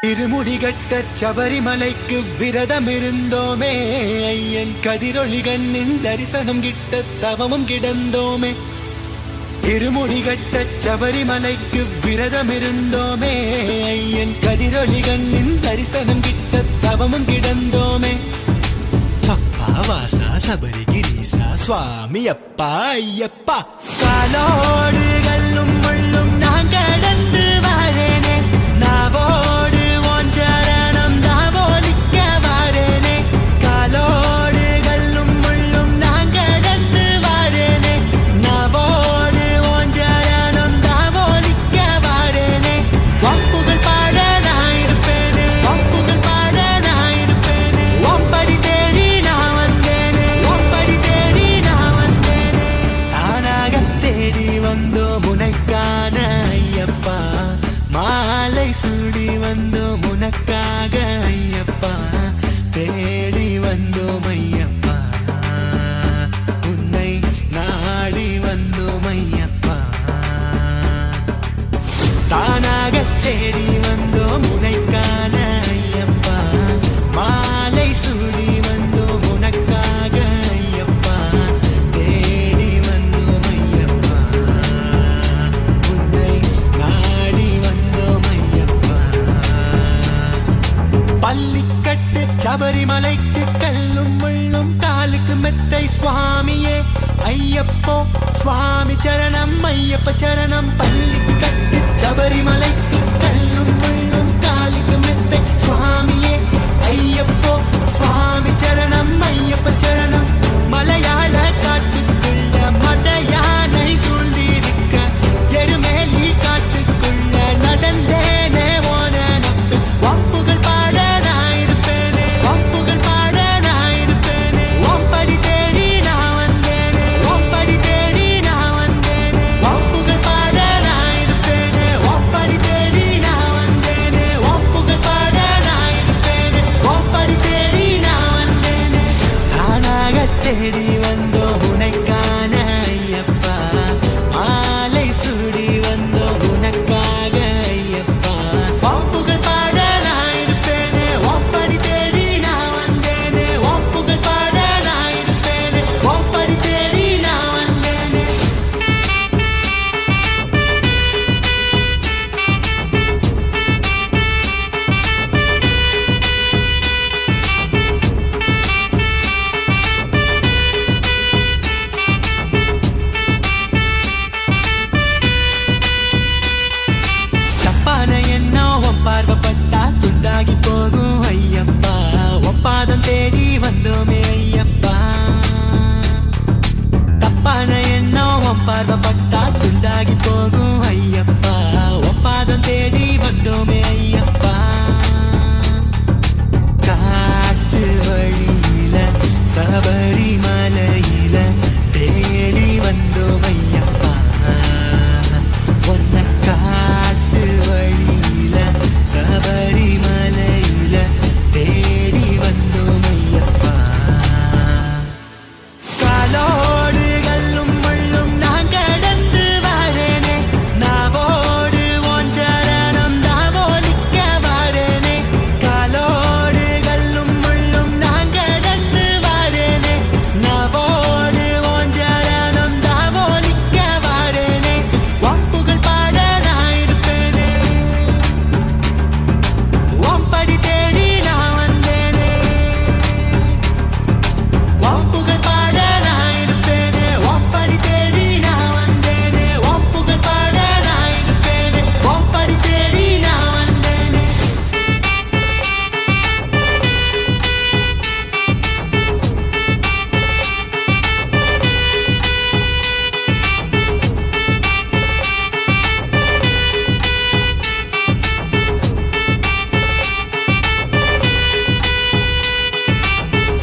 இருமுடிகட்ட சபரிமலைக்கு விரதம் இருந்தோமே, ஐயன் கதிரொளி கண்ணின் தரிசனம் கிட்ட தவமும் கிடந்தோமே. இருமுடிகட்ட சபரிமலைக்கு விரதம் இருந்தோமே, ஐயன் கதிரொளி கண்ணின் தரிசனம் கிட்ட தவமும் கிடந்தோமே. அப்பா வாசா சபரிகிரீசா சுவாமி அப்பா ஐயப்பா, காலோடு கல்லும் முள்ளும் நான் கடந்து வாரேனே, நாவோடு ஓன் சரணம் தாவோலிக்க வாரேனே. காலோடு கல்லும் முள்ளும் நான் கடந்து வாரேனே, நாவோடு ஓன் சரணம் தாவோலிக்க வாரேனே. வம்புகள் பாட நான் இருப்பேனே, வம்புகள் பாட நான் இருப்பேனே. ஓம்படி தேடி நான் வந்தேனே, ஓம்படி தேடி நான் வந்தேனே. தானாக தேடி வந்தோம் உனக்கான ஐயப்பா, மாலை சூடி வந்தோம் உனக்காக ஐயப்பா, தேடி வந்தோம் ஐயப்பா, உன்னை நாடி வந்தோம் ஐயப்பா. தானாக தேடி வந்தோம் உனக்கான ஐயப்பா, மாலை சூடி வந்தோம் உனக்காக ஐயப்பா, தேடி வந்தோம் ஐயப்பா, உன்னை நாடி வந்தோம் ஐயப்பா. பள்ளிக்கட்டு சபரிமலைக்கு கல்லும் முள்ளும் காலுக்கு மெத்தை சுவாமியே ஐயப்போ, சுவாமி சரணம் ஐயப்ப சரணம். பள்ளிக்கட்டு சபரிமலைக்கு கல்லும் முள்ளும் காலுக்கு மெத்தை சுவாமியே ஐயப்போ, சுவாமி சரணம் ஐயப்ப சரணம். மலையாள காட்டுக்குள்ள மத யானை சூழ்ந்திருக்க, எருமேலி காட்டுக்குள்ள நடந்தேனே ஓன நப்பு. வம்புகள் பாட நான் இருப்பேனே, வம்புகள் பாட நான் இருப்பேனே. ஓம்படி தேடி நான் வந்தேனே, ஓம்படி தேடி நான் வந்தேனே. வம்புகள் பாட நான் இருப்பேனே, ஓம்படி தேடி நான் வந்தேனே. வம்புகள் பாட நான் இருப்பேனே, ஓம்படி தேடி நான் வந்தேனே. தானாக தேடி வந்தோம் உனக்கான ஐயப்பா, மாலை சூடி வந்தோம் உனக்காக ஐயப்பா. வம்புகள் பாட நான் இருப்பேனே, ஓம்படி தேடி நான் வந்தேனே. வம்புகள் பாட நான் இருப்பேனே, ஓம்படி தேடி நான் வந்தேனே. தப்பான எண்ணம் உன் பார்வைப்பட்டா துண்டாகி போகும் ஐயப்பா, ஒப்பாதம் தேடி வந்தோமே ஐயப்பா. தப்பான எண்ணம் உன் பார்வைப்பட்டா துண்டாகி போகும் ஐயப்பா, ஒப்பாதம் தேடி வந்தோமே ஐயப்பா. காட்டு வழியில சபரிமலையில தேடி வந்தோம் ஐயப்பா, உன்னை காட்டு வழியில சபரிமலையில தேடி வந்தோம் ஐயப்பா. காலோடு கல்லும் முள்ளும் நான் கடந்து வாரேனே, நாவோடு ஓன் சரணம் தாவோலிக்க வாரேனே. காலோடு கல்லும் முள்ளும் நான் கடந்து வாரேனே, நாவோடு ஓன் சரணம் தாவோலிக்க வாரேனே. வம்புகள் பாட நான் இருப்பேனே, ஓம்படி தேடி நான் வந்தேனே. வம்புகள் பாட நான் இருப்பேனே, ஓம்படி தேடி நான் வந்தேனே. வம்புகள் பாட நான் இருப்பேனே, ஓம்படி தேடி நான் வந்தேனே.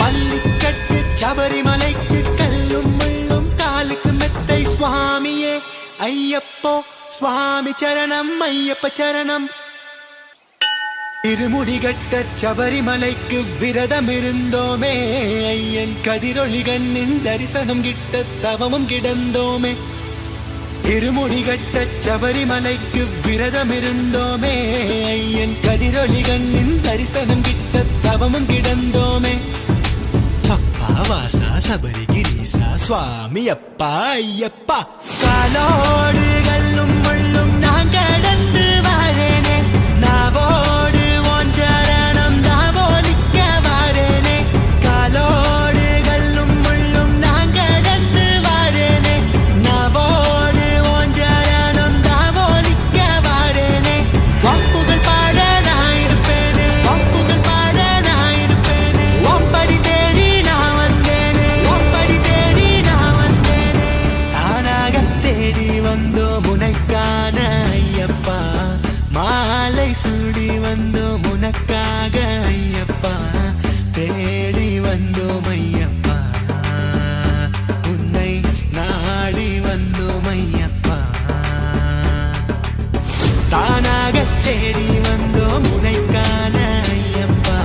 பள்ளிக்கட்டு சபரிமலைக்கு கல்லும் முள்ளும் காலுக்கு மெத்தை சுவாமியே ஐயப்போ, சுவாமி சரணம் ஐயப்ப சரணம். இருமுடிகட்ட சபரிமலைக்கு விரதம் இருந்தோமே, ஐயன் கதிரொளி கண்ணின் தரிசனம் கிட்ட தவமும் கிடந்தோமே. இருமுடிகட்ட சபரிமலைக்கு விரதம் இருந்தோமே, ஐயன் கதிரொளி கதிரொளி கண்ணின் தரிசனம் கிட்ட தவமும் கிடந்தோமே. அப்பா வாசா சபரி கிரீசா சுவாமி அப்பா ஐயப்பா. காலோடு கல்லும் முள்ளும் நான் கடந்து வாரேனே, நாவோடு ஒன்றரணம் தாவோலிக்க வாரேனே. காலோடு கல்லும் முள்ளும் நான் கடந்து வாரேனே, நாவோடு ஒன்றரணம் தாவோலிக்க வாரேனே. ஒப்புகள் பாட நான் இருப்பேனே, ஒப்புகள் பாட நான் இருப்பேனே. ஒப்படி தேடி நான் வந்தேனே, ஒப்படி தேடி நான் வந்தேனே. தானாக தேடி வந்தோம் உனக்கான ஐயப்பா, மாலை சூடி வந்தோம் உனக்காக ஐயப்பா. தேடி வந்தோம் ஐயப்பா, உன்னை நாடி வந்தோம் ஐயப்பா. தானாக தேடி வந்தோம் உனக்கான ஐயப்பா,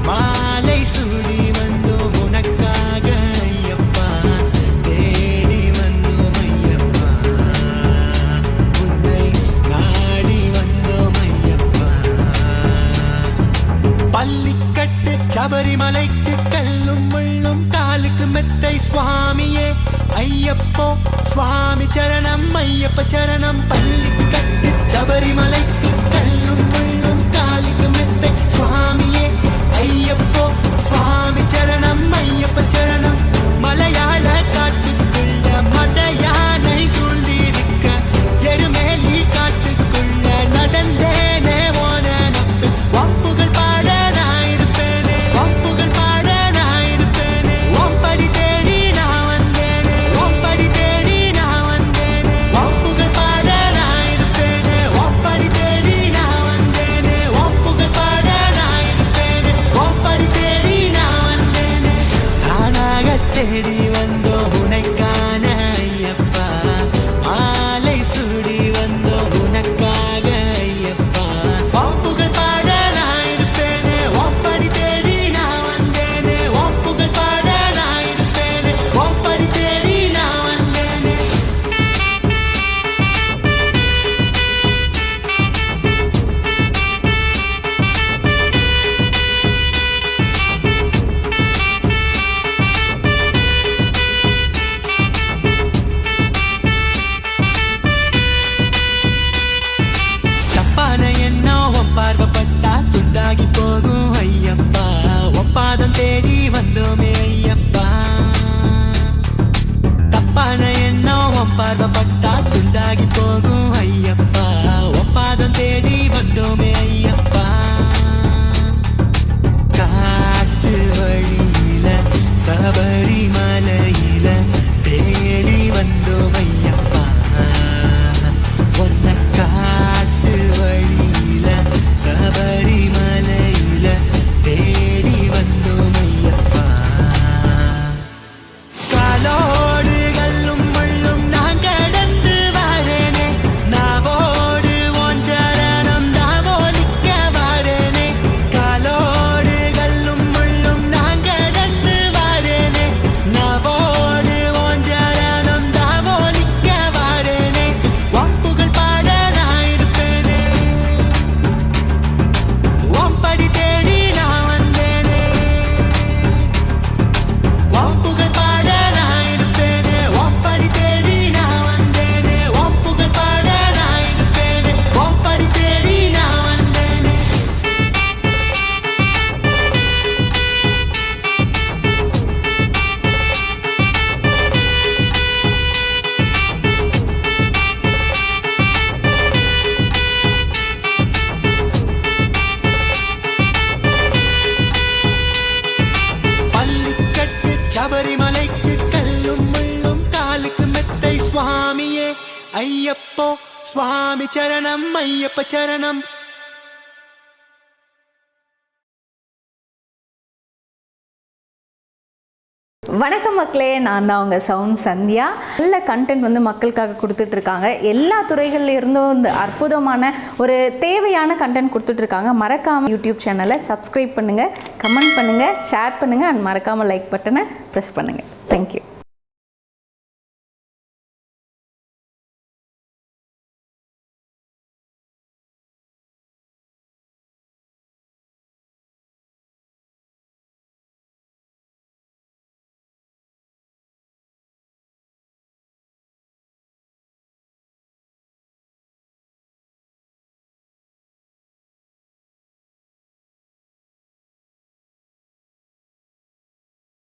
மாலை சூடி வந்தோம் உனக்காக ஐயப்பா. தேடி வந்தோம் ஐயப்பா, உன்னை நாடி வந்தோம் ஐயப்பா. பள்ளிக்கட்டு சபரிமலைக்கு கல்லும் முள்ளும் காலுக்கு மெத்தை சுவாமியே ஐயப்போ சுவாமி சரணம் ஐயப்ப சரணம். பள்ளிக்கட்டு சபரிமலைக்கு கல்லும் முள்ளும் காலுக்கு மெத்தை சுவாமியே ஐயப்போ சுவாமி சரணம் ஐயப்ப சரணம். மலையாள காட்டுக்குள்ள மத யானை சூழ்ந்திருக்க, எருமேலி காட்டுக்குள்ள நடந்தேனே ஓன நப்பு. ஒப்புகள் பாட நான் இருப்பேனே, ஒப்புகள் பாட நான் இருப்பேனே. ஒப்படி தேடி நான் வந்தேனே, ஒப்படி தேடி நான் வந்தேனே. ஒப்புகள் பாட நான் இருப்பேனே, ஒப்படி தேடி நான் வந்தேனே. ஒப்புகள் பாட நான் இருப்பேனே, ஒப்படி தேடி நான் வந்தேனே. தானாக தேடி வந்தோம் உனக்கான ஐயப்பா, மாலை சூடி வந்தோம் உனக்காக ஐயப்பா. ஒப்புகள் பாட நான் இருப்பேனே, ஒப்படி தேடி நான் வந்தேனே. ஒப்புகள் பாட நான் இருப்பேனே, ஒப்படி தேடி நான் வந்தேனே. தப்பான எண்ணம் உன் பார்வைப்பட்டா துண்டாகி போகும் ஐயப்பா. ஒப்பாதம் தேடி வந்தோமே ஐயப்பா. தப்பான எண்ணம் உன் பார்வைப்பட்டா துண்டாகி போகும் ஐயப்பா. ஒப்பாதம் தேடி வந்தோமே ஐயப்பா. காட்டு வழியில சபரிமலையில தேடி வந்தோம் ஐயப்பா. ஒன்ன காட்டு வழியில சபரிமலையில தேடி வந்தோம் ஐயப்பா. காலோடு கல்லும் முள்ளும் நான் கடந்து வாரேனே, நாவோடு ஒன்றரணம் தாவோலிக்க வாரேனே. காலோடு கல்லும் முள்ளும் நான் கடந்து வாரேனே, நாவோடு ஒன்றரணம் தாவோலிக்க வாரேனே. ஒப்புகள் பாட நான் இருப்பேனே, ஒப்படி தேடி நான் வந்தேனே. ஒப்புகள் பாட நான் இருப்பேனே, ஒப்படி தேடி நான் வந்தேனே. ஒப்புகள் பாட நான் இருப்பேனே, ஒப்படி தேடி நான் வந்தேனே. பள்ளிக்கட்டு சபரிமலைக்கு கல்லும் முள்ளும் காலுக்கு மெத்தை சுவாமியே ஐயப்போ சுவாமி சரணம் ஐயப்ப சரணம். வணக்கம் மக்களே, நான் தான் உங்கள் சவுண்ட் சந்தியா. நல்ல கண்டென்ட் வந்து மக்களுக்காக கொடுத்துட்ருக்காங்க. எல்லா துறைகள்ல இருந்தும் இந்த அற்புதமான ஒரு தேவையான கண்டென்ட் கொடுத்துட்ருக்காங்க. மறக்காமல் யூடியூப் சேனலை சப்ஸ்கிரைப் பண்ணுங்கள், கமெண்ட் பண்ணுங்கள், ஷேர் பண்ணுங்கள் அண்ட் மறக்காமல் லைக் பட்டனை ப்ரெஸ் பண்ணுங்கள். தேங்க்யூ.